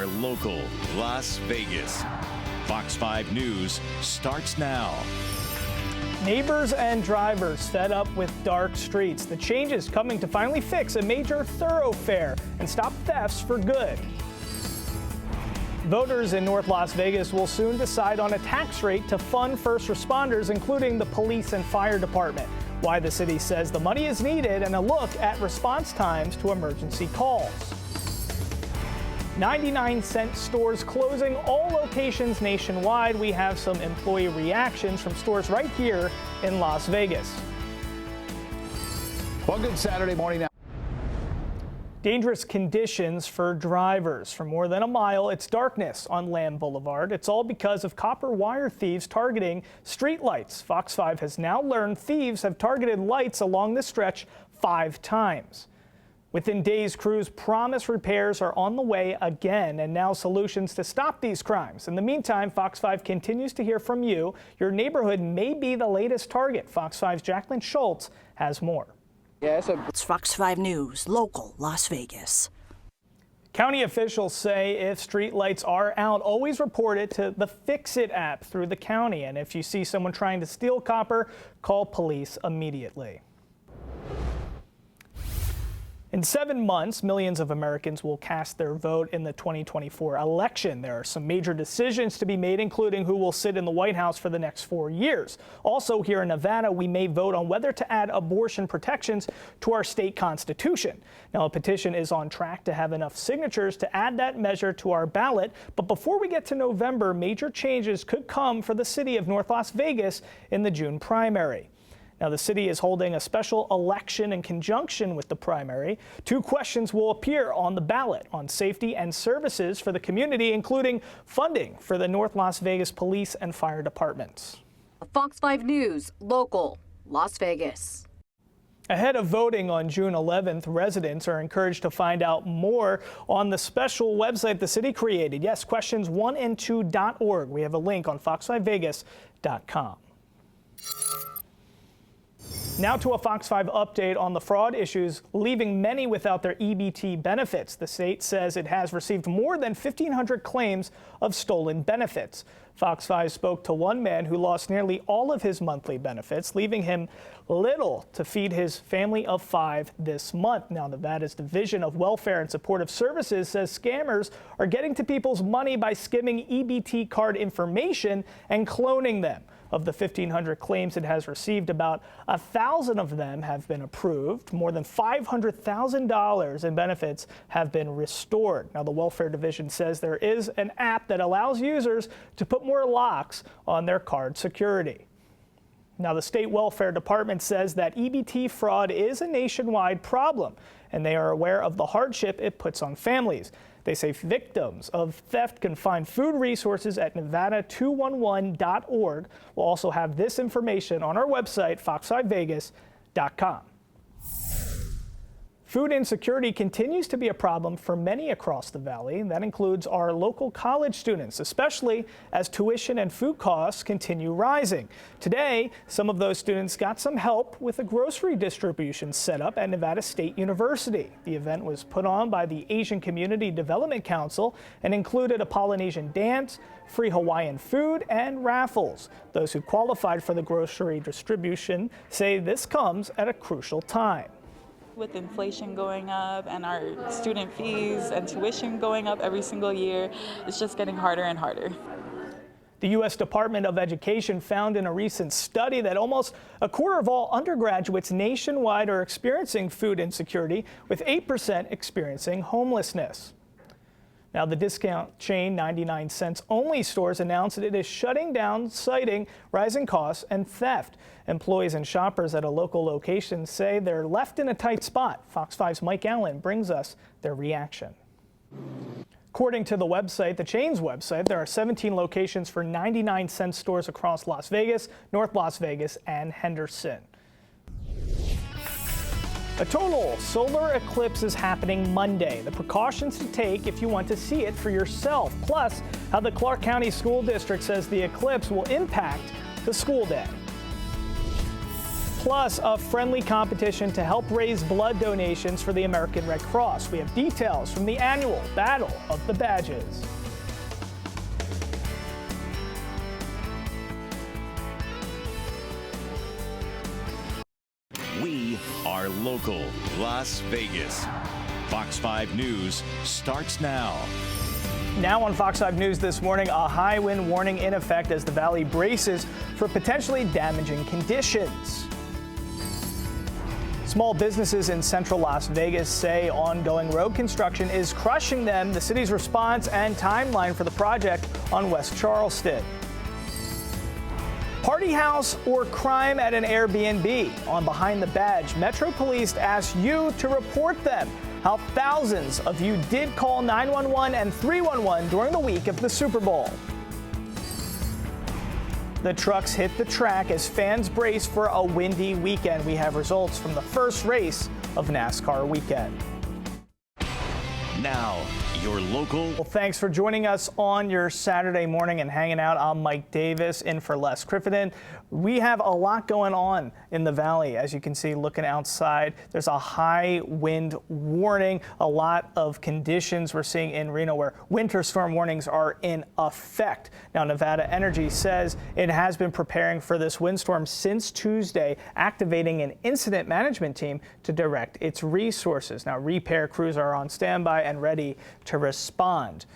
our local Las Vegas. Fox 5 News starts now. Neighbors and drivers fed up with dark streets. The change is coming to finally fix a major thoroughfare and stop thefts for good. Voters in North Las Vegas will soon decide on a tax rate to fund first responders, including the police and fire department. Why the city says the money is needed, and a look at response times to emergency calls. 99-cent stores closing all locations nationwide. We have some employee reactions from stores right here in Las Vegas. Well, good Saturday morning now. Dangerous conditions for drivers. For more than a mile, it's darkness on Lamb Boulevard. It's all because of copper wire thieves targeting streetlights. Fox 5 has now learned thieves have targeted lights along the stretch 5 times. Within days, crews promise repairs are on the way again, and now solutions to stop these crimes. In the meantime, Fox 5 continues to hear from you. Your neighborhood may be the latest target. Fox 5's Jacqueline Schultz has more. It's Fox 5 News, local Las Vegas. County officials say if street lights are out, always report it to the Fix It app through the county. And if you see someone trying to steal copper, call police immediately. In 7 months, millions of Americans will cast their vote in the 2024 election. There are some major decisions to be made, including who will sit in the White House for the next 4 years. Also, here in Nevada, we may vote on whether to add abortion protections to our state constitution. Now, a petition is on track to have enough signatures to add that measure to our ballot. But before we get to November, major changes could come for the city of North Las Vegas in the June primary. Now, the city is holding a special election in conjunction with the primary. 2 questions will appear on the ballot on safety and services for the community, including funding for the North Las Vegas Police and Fire Departments. Fox 5 News, local, Las Vegas. Ahead of voting on June 11th, residents are encouraged to find out more on the special website the city created. Yes, questions1and2.org. We have a link on fox5vegas.com. Now to a Fox 5 update on the fraud issues leaving many without their EBT benefits. The state says it has received more than 1,500 claims of stolen benefits. Fox 5 spoke to one man who lost nearly all of his monthly benefits, leaving him little to feed his family of 5 this month. Now, Nevada's Division of Welfare and Supportive Services says scammers are getting to people's money by skimming EBT card information and cloning them. Of the 1,500 claims it has received, about 1,000 of them have been approved. More than $500,000 in benefits have been restored. Now, the Welfare Division says there is an app that allows users to put more locks on their card security. Now, the State Welfare Department says that EBT fraud is a nationwide problem, and they are aware of the hardship it puts on families. They say victims of theft can find food resources at Nevada211.org. We'll also have this information on our website, fox5vegas.com. Food insecurity continues to be a problem for many across the valley. That includes our local college students, especially as tuition and food costs continue rising. Today, some of those students got some help with a grocery distribution setup at Nevada State University. The event was put on by the Asian Community Development Council and included a Polynesian dance, free Hawaiian food, and raffles. Those who qualified for the grocery distribution say this comes at a crucial time. With inflation going up and our student fees and tuition going up every single year, it's just getting harder and harder. The U.S. Department of Education found in a recent study that almost a quarter of all undergraduates nationwide are experiencing food insecurity, with 8% experiencing homelessness. Now, the discount chain 99 cents only stores announced that it is shutting down, citing rising costs and theft. Employees and shoppers at a local location say they're left in a tight spot. Fox 5's Mike Allen brings us their reaction. According to the website, the chain's website, there are 17 locations for 99-cent stores across Las Vegas, North Las Vegas, and Henderson. A total solar eclipse is happening Monday. The precautions to take if you want to see it for yourself. Plus, how the Clark County School District says the eclipse will impact the school day. plus a friendly competition to help raise blood donations for the American Red Cross. We have details from the annual Battle of the Badges. We are local Las Vegas. Fox 5 News starts now. Now on Fox 5 News this morning, a high wind warning in effect as the valley braces for potentially damaging conditions. Small businesses in central Las Vegas say ongoing road construction is crushing them. The city's response and timeline for the project on West Charleston. Party house or crime at an Airbnb? On Behind the Badge, Metro Police asked you to report them. How thousands of you did call 911 and 311 during the week of the Super Bowl. The trucks hit the track as fans brace for a windy weekend. We have results from the first race of NASCAR weekend. Now, your local. Well, thanks for joining us on your Saturday morning and hanging out. I'm Mike Davis in for Les Crittenden. We have a lot going on in the valley. As you can see, looking outside, there's a high wind warning. A lot of conditions we're seeing in Reno where winter storm warnings are in effect. Now, Nevada Energy says it has been preparing for this windstorm since Tuesday, activating an incident management team to direct its resources. Now, repair crews are on standby and ready to respond.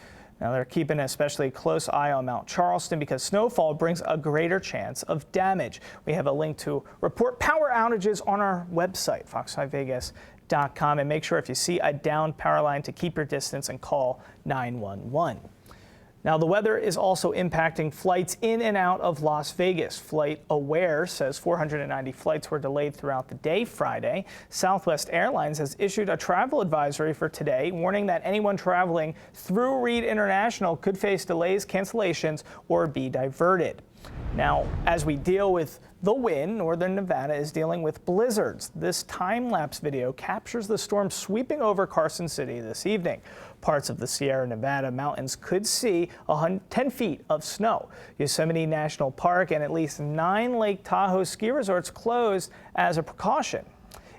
Now, they're keeping an especially close eye on Mount Charleston because snowfall brings a greater chance of damage. We have a link to report power outages on our website, fox5vegas.com, and make sure if you see a downed power line to keep your distance and call 911. Now, the weather is also impacting flights in and out of Las Vegas. Flight Aware says 490 flights were delayed throughout the day Friday. Southwest Airlines has issued a travel advisory for today, warning that anyone traveling through Reed International could face delays, cancellations, or be diverted. Now, as we deal with the wind, northern Nevada is dealing with blizzards. This time-lapse video captures the storm sweeping over Carson City this evening. Parts of the Sierra Nevada mountains could see 10 feet of snow. Yosemite National Park and at least 9 Lake Tahoe ski resorts closed as a precaution.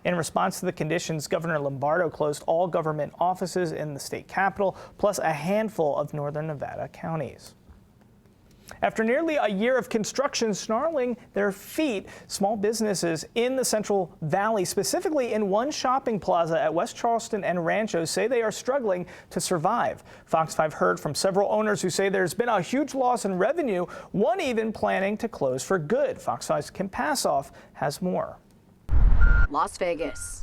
In response to the conditions, Governor Lombardo closed all government offices in the state capital, plus a handful of northern Nevada counties. After nearly a year of construction snarling their feet, small businesses in the Central Valley, specifically in one shopping plaza at West Charleston and Rancho, say they are struggling to survive. Fox 5 heard from several owners who say there's been a huge loss in revenue, one even planning to close for good. Fox 5's Kim Passoff has more. Las Vegas.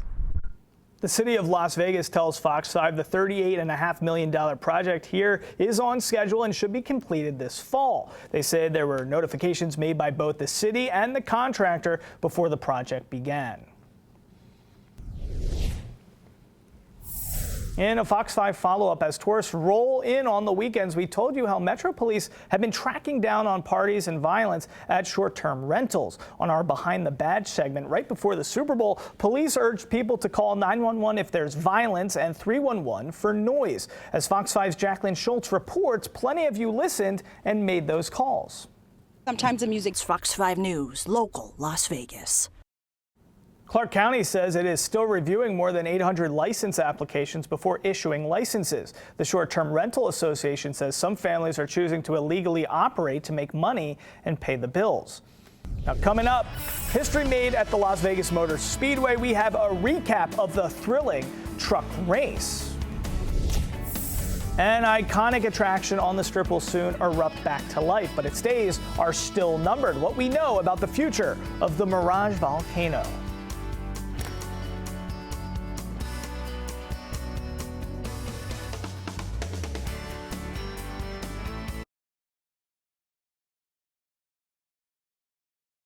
The city of Las Vegas tells Fox 5 the $38.5 million project here is on schedule and should be completed this fall. They said there were notifications made by both the city and the contractor before the project began. In a Fox 5 follow-up, as tourists roll in on the weekends, we told you how Metro Police have been tracking down on parties and violence at short-term rentals. On our Behind the Badge segment right before the Super Bowl, police urged people to call 911 if there's violence and 311 for noise. As Fox 5's Jacqueline Schultz reports, plenty of you listened and made those calls. Sometimes the music's Fox 5 News, local Las Vegas. Clark County says it is still reviewing more than 800 license applications before issuing licenses. The Short-Term Rental Association says some families are choosing to illegally operate to make money and pay the bills. Now, coming up, history made at the Las Vegas Motor Speedway. We have a recap of the thrilling truck race. An iconic attraction on the Strip will soon erupt back to life, but its days are still numbered. What we know about the future of the Mirage Volcano.